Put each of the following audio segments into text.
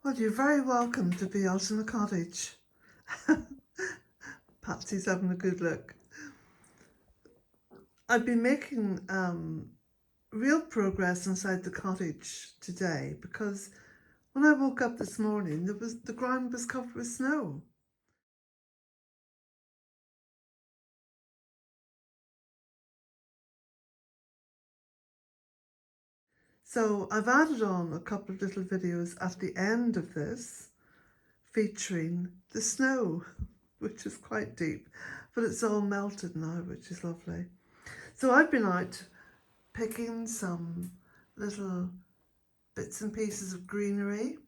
Well, you're very welcome to Bealtaine Cottage. Patsy's having a good look. I've been making real progress inside the cottage today because when I woke up this morning, the ground was covered with snow. So I've added on a couple of little videos at the end of this featuring the snow, which is quite deep, but it's all melted now, which is lovely. So I've been out picking some little bits and pieces of greenery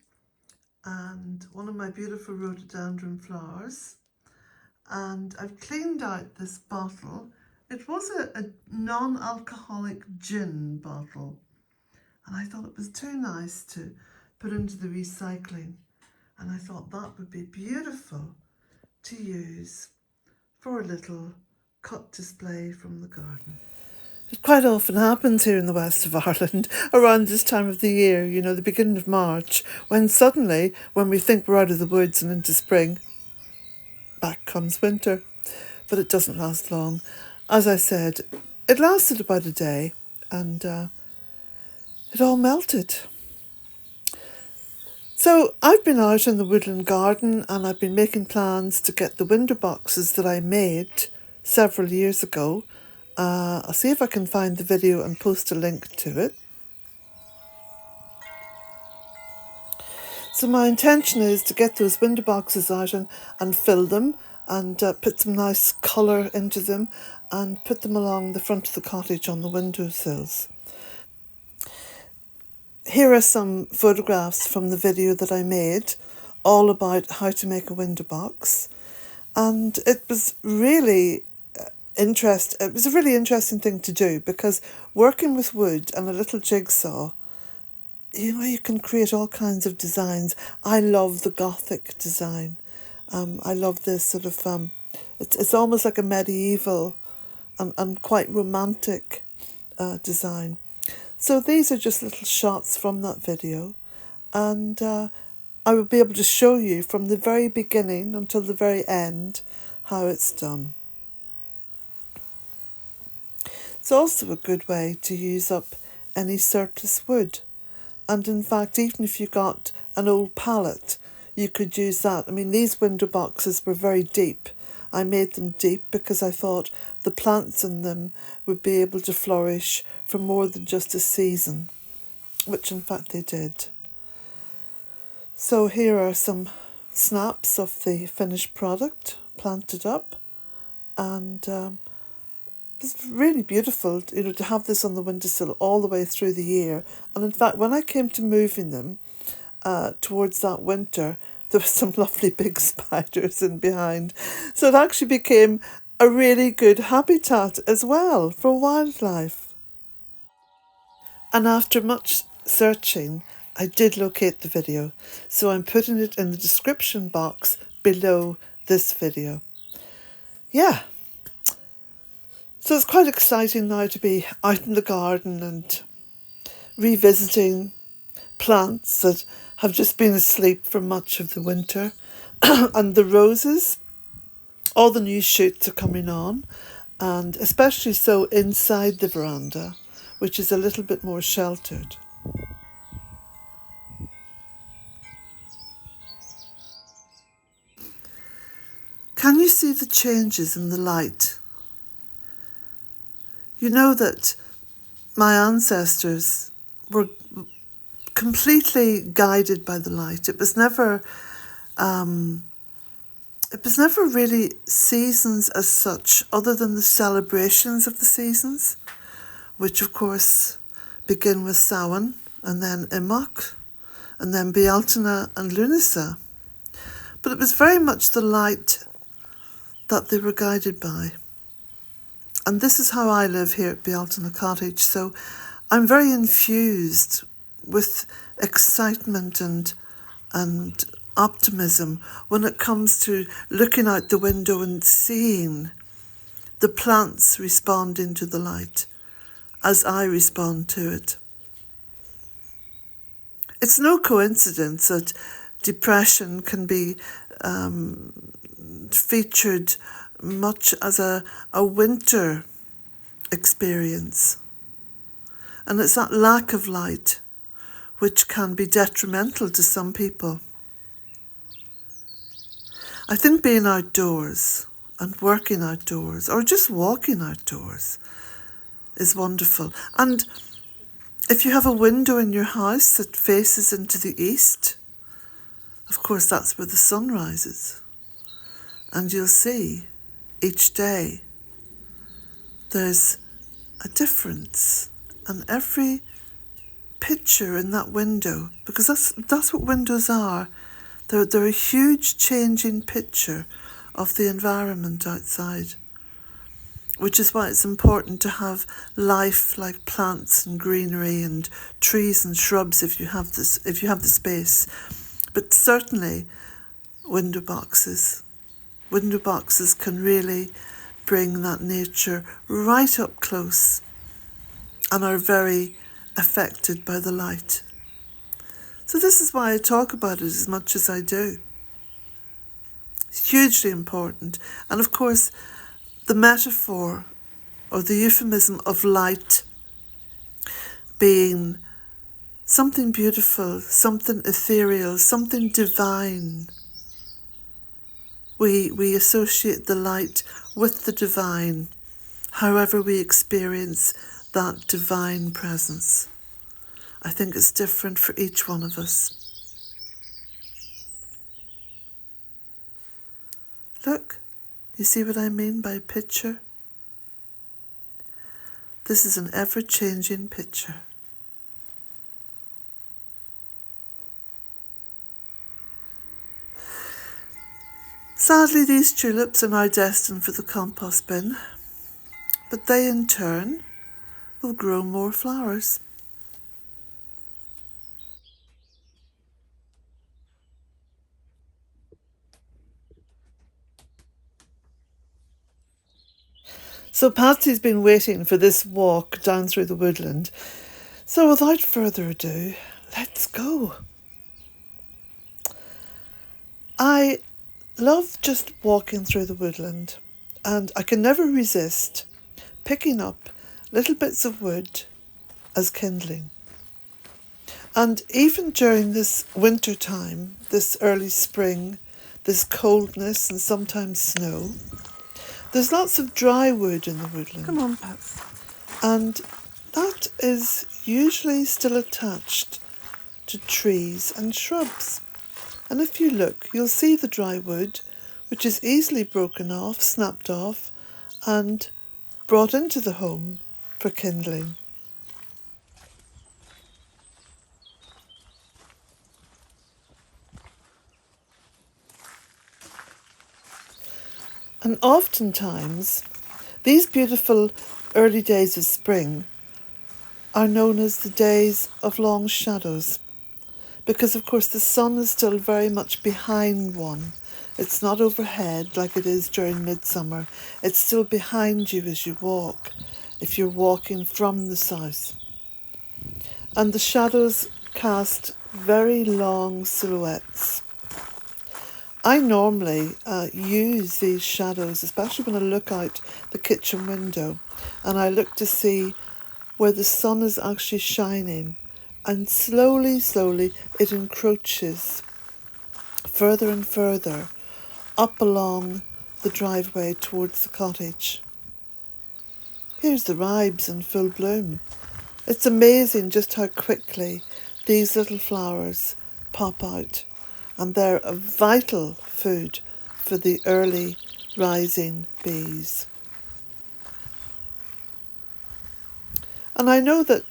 and one of my beautiful rhododendron flowers, and I've cleaned out this bottle. It was a non-alcoholic gin bottle, and I thought it was too nice to put into the recycling, and I thought that would be beautiful to use for a little cut display from the garden. It quite often happens here in the west of Ireland around this time of the year, you know, the beginning of March, when suddenly, when we think we're out of the woods and into spring, back comes winter. But it doesn't last long. As I said, it lasted about a day and it all melted. So I've been out in the woodland garden and I've been making plans to get the window boxes that I made several years ago. I'll see if I can find the video and post a link to it. So my intention is to get those window boxes out and fill them and put some nice colour into them and put them along the front of the cottage on the windowsills. Here are some photographs from the video that I made all about how to make a window box, and it was really it was a really interesting thing to do because working with wood and a little jigsaw, you know, you can create all kinds of designs. I love the Gothic design. I love this sort of it's almost like a medieval and quite romantic design. So these are just little shots from that video, and I will be able to show you from the very beginning until the very end how it's done. It's also a good way to use up any surplus wood, and in fact, even if you got an old pallet, you could use that. I mean, these window boxes were very deep. I made them deep because I thought the plants in them would be able to flourish for more than just a season, which in fact they did. So here are some snaps of the finished product planted up, and it's really beautiful, you know, to have this on the windowsill all the way through the year. And in fact, when I came to moving them towards that winter, there were some lovely big spiders in behind. So it actually became a really good habitat as well for wildlife. And after much searching, I did locate the video. So I'm putting it in the description box below this video. Yeah. So it's quite exciting now to be out in the garden and revisiting plants that have just been asleep for much of the winter. And the roses, all the new shoots are coming on, and especially so inside the veranda, which is a little bit more sheltered. Can you see the changes in the light? You know that my ancestors were completely guided by the light. It was never really seasons as such, other than the celebrations of the seasons, which of course begin with Samhain and then Imbolc and then Bealtaine and Lunasa. But it was very much the light that they were guided by. And this is how I live here at Bealtaine Cottage. So I'm very infused with excitement and optimism when it comes to looking out the window and seeing the plants responding to the light as I respond to it. It's no coincidence that depression can be featured much as a winter experience. And it's that lack of light which can be detrimental to some people. I think being outdoors and working outdoors or just walking outdoors is wonderful. And if you have a window in your house that faces into the east, of course that's where the sun rises. And you'll see each day there's a difference. And every picture in that window, because that's what windows are. They're a huge changing picture of the environment outside, which is why it's important to have life like plants and greenery and trees and shrubs if you have the space. But certainly window boxes can really bring that nature right up close and are very affected by the light. So this is why I talk about it as much as I do. It's hugely important. And of course, the metaphor or the euphemism of light being something beautiful, something ethereal, something divine. We associate the light with the divine, however we experience that divine presence. I think it's different for each one of us. Look, you see what I mean by picture? This is an ever-changing picture. Sadly, these tulips are now destined for the compost bin, but they in turn will grow more flowers. So Patsy's been waiting for this walk down through the woodland. So without further ado, let's go. I love just walking through the woodland, and I can never resist picking up little bits of wood as kindling. And even during this winter time, this early spring, this coldness and sometimes snow, there's lots of dry wood in the woodland. Come on, Pats. And that is usually still attached to trees and shrubs. And if you look, you'll see the dry wood, which is easily broken off, snapped off, and brought into the home for kindling. And oftentimes, these beautiful early days of spring are known as the days of long shadows, because of course the sun is still very much behind one. It's not overhead like it is during midsummer. It's still behind you as you walk, if you're walking from the south. And the shadows cast very long silhouettes. I normally use these shadows, especially when I look out the kitchen window and I look to see where the sun is actually shining, and slowly it encroaches further and further up along the driveway towards the cottage. Here's the ribes in full bloom. It's amazing just how quickly these little flowers pop out. And they're a vital food for the early rising bees. And I know that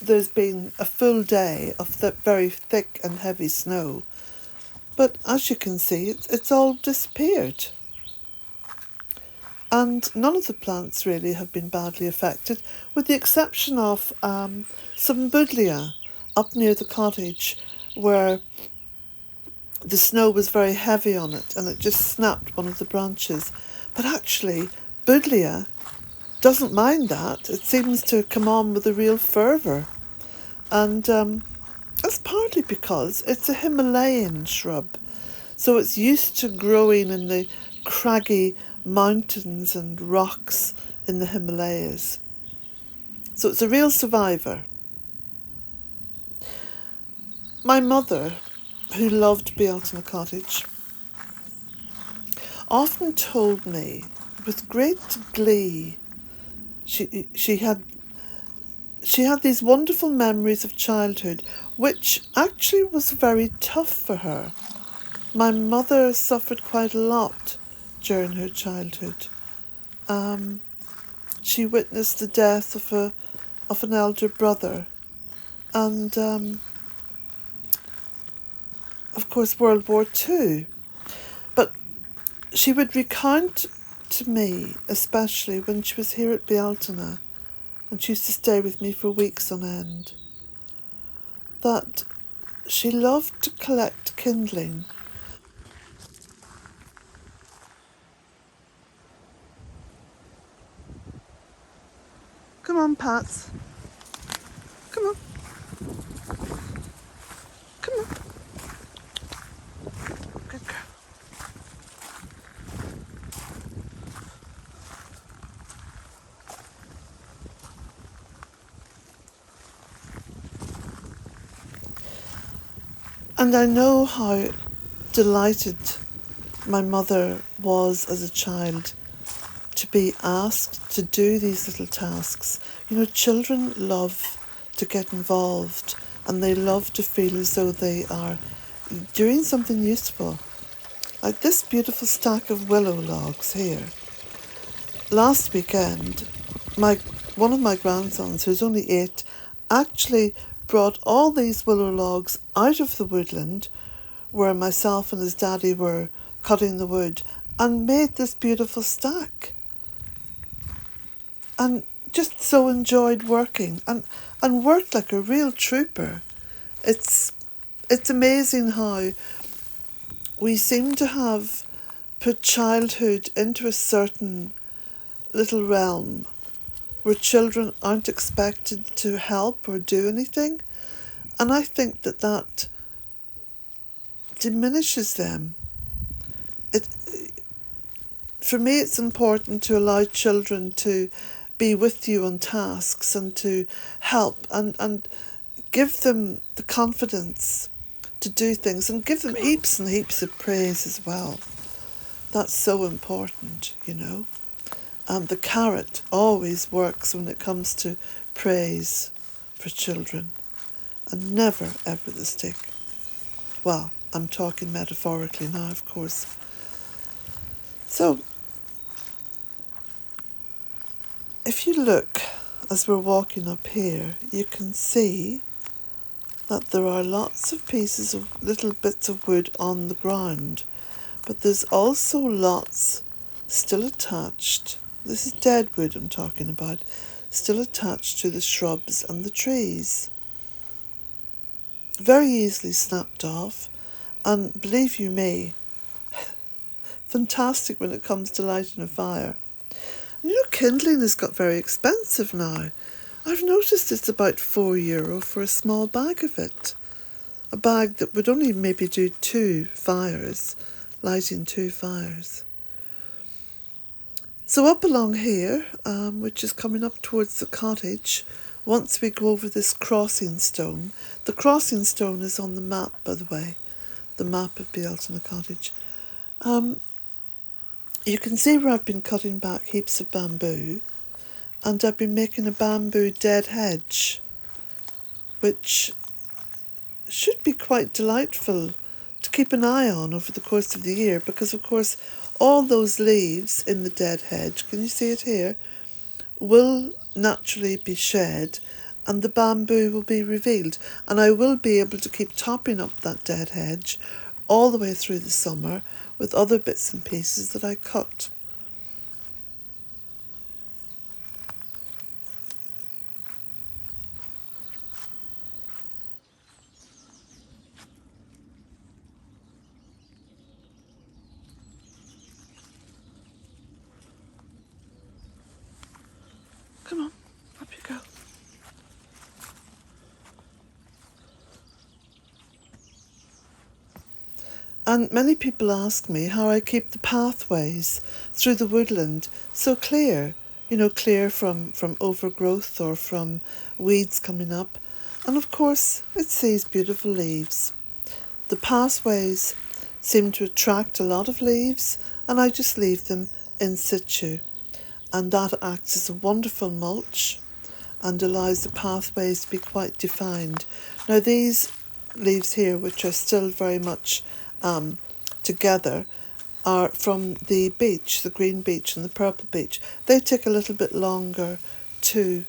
there's been a full day of that very thick and heavy snow, but as you can see, it's all disappeared. And none of the plants really have been badly affected, with the exception of some buddleia up near the cottage, where the snow was very heavy on it and it just snapped one of the branches. But actually, buddleia doesn't mind that. It seems to come on with a real fervour. And That's partly because it's a Himalayan shrub, so it's used to growing in the craggy mountains and rocks in the Himalayas. So it's a real survivor. My mother, who loved Bealtaine Cottage, often told me with great glee she had these wonderful memories of childhood, which actually was very tough for her. My mother suffered quite a lot during her childhood. She witnessed the death of an elder brother, and of course World War Two. But she would recount to me, especially when she was here at Bealtaine, and she used to stay with me for weeks on end, that she loved to collect kindling. Come on, Pats. Come on. Come on. Good girl. And I know how delighted my mother was as a child to be asked to do these little tasks. You know, children love to get involved and they love to feel as though they are doing something useful. Like this beautiful stack of willow logs here. Last weekend, one of my grandsons, who's only 8, actually brought all these willow logs out of the woodland where myself and his daddy were cutting the wood and made this beautiful stack. And just so enjoyed working and worked like a real trooper. It's amazing how we seem to have put childhood into a certain little realm where children aren't expected to help or do anything. And I think that diminishes them. For me, it's important to allow children to be with you on tasks and to help and give them the confidence to do things and give them heaps and heaps of praise as well. That's so important, you know. And the carrot always works when it comes to praise for children, and never ever the stick. Well, I'm talking metaphorically now, of course. So, if you look as we're walking up here, you can see that there are lots of pieces of little bits of wood on the ground, but there's also lots still attached. This is dead wood I'm talking about, still attached to the shrubs and the trees. Very easily snapped off, and believe you me, fantastic when it comes to lighting a fire. And you know, kindling has got very expensive now. I've noticed it's about €4 for a small bag of it. A bag that would only maybe do 2 fires, lighting 2 fires. So up along here, which is coming up towards the cottage, once we go over this crossing stone, the crossing stone is on the map, by the way, the map of Bealtaine Cottage. You can see where I've been cutting back heaps of bamboo, and I've been making a bamboo dead hedge, which should be quite delightful to keep an eye on over the course of the year, because of course all those leaves in the dead hedge, can you see it here, will naturally be shed and the bamboo will be revealed, and I will be able to keep topping up that dead hedge all the way through the summer with other bits and pieces that I cut. Come on, up you go. And many people ask me how I keep the pathways through the woodland so clear, clear from overgrowth or from weeds coming up. And of course, it's these beautiful leaves. The pathways seem to attract a lot of leaves, and I just leave them in situ. And that acts as a wonderful mulch and allows the pathways to be quite defined. Now these leaves here, which are still very much together, are from the beech, the green beech and the purple beech. They take a little bit longer to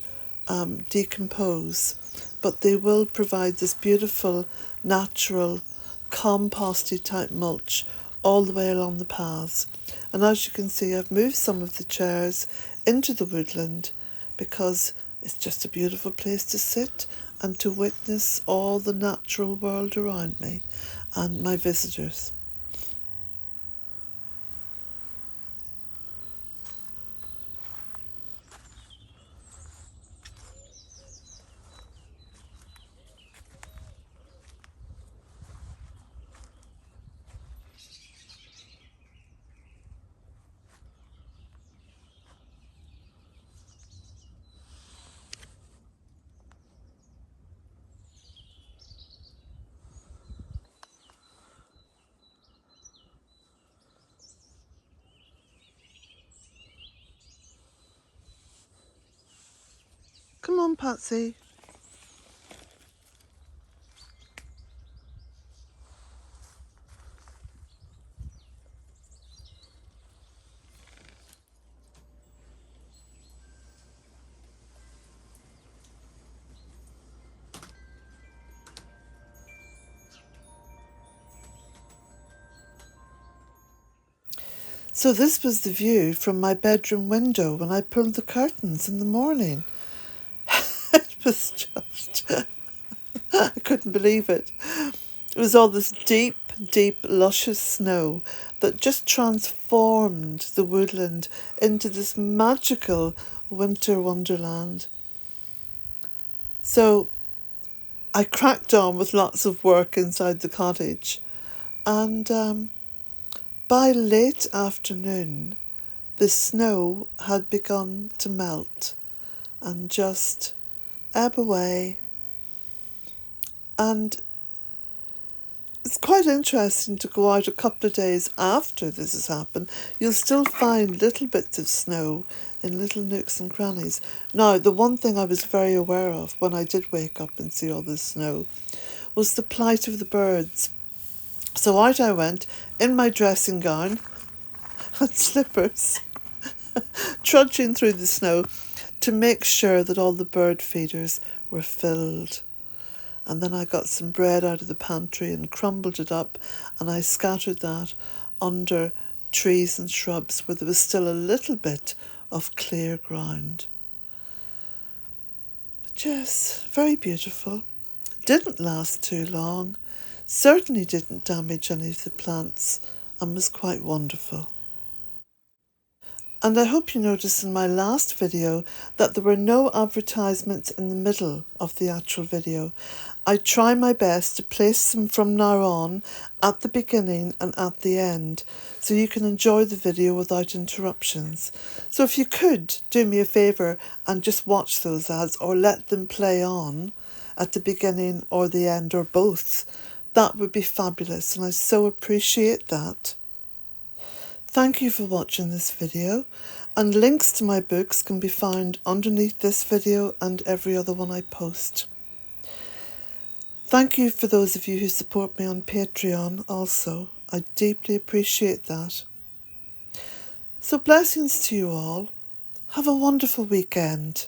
decompose, but they will provide this beautiful, natural, composty type mulch all the way along the paths. And as you can see, I've moved some of the chairs into the woodland because it's just a beautiful place to sit and to witness all the natural world around me and my visitors. Come on, Patsy. So this was the view from my bedroom window when I pulled the curtains in the morning. It was just, I couldn't believe it. It was all this deep, deep, luscious snow that just transformed the woodland into this magical winter wonderland. So I cracked on with lots of work inside the cottage, and by late afternoon, the snow had begun to melt and just ebb away. And it's quite interesting to go out a couple of days after this has happened. You'll still find little bits of snow in little nooks and crannies. Now, the one thing I was very aware of when I did wake up and see all this snow was the plight of the birds. So out I went in my dressing gown and slippers, trudging through the snow to make sure that all the bird feeders were filled. And then I got some bread out of the pantry and crumbled it up, and I scattered that under trees and shrubs where there was still a little bit of clear ground. But yes, very beautiful. Didn't last too long. Certainly didn't damage any of the plants and was quite wonderful. And I hope you noticed in my last video that there were no advertisements in the middle of the actual video. I try my best to place them from now on at the beginning and at the end so you can enjoy the video without interruptions. So if you could do me a favour and just watch those ads or let them play on at the beginning or the end or both, that would be fabulous, and I so appreciate that. Thank you for watching this video, and links to my books can be found underneath this video and every other one I post. Thank you for those of you who support me on Patreon also. I deeply appreciate that. So blessings to you all. Have a wonderful weekend.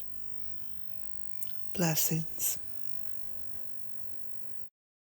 Blessings.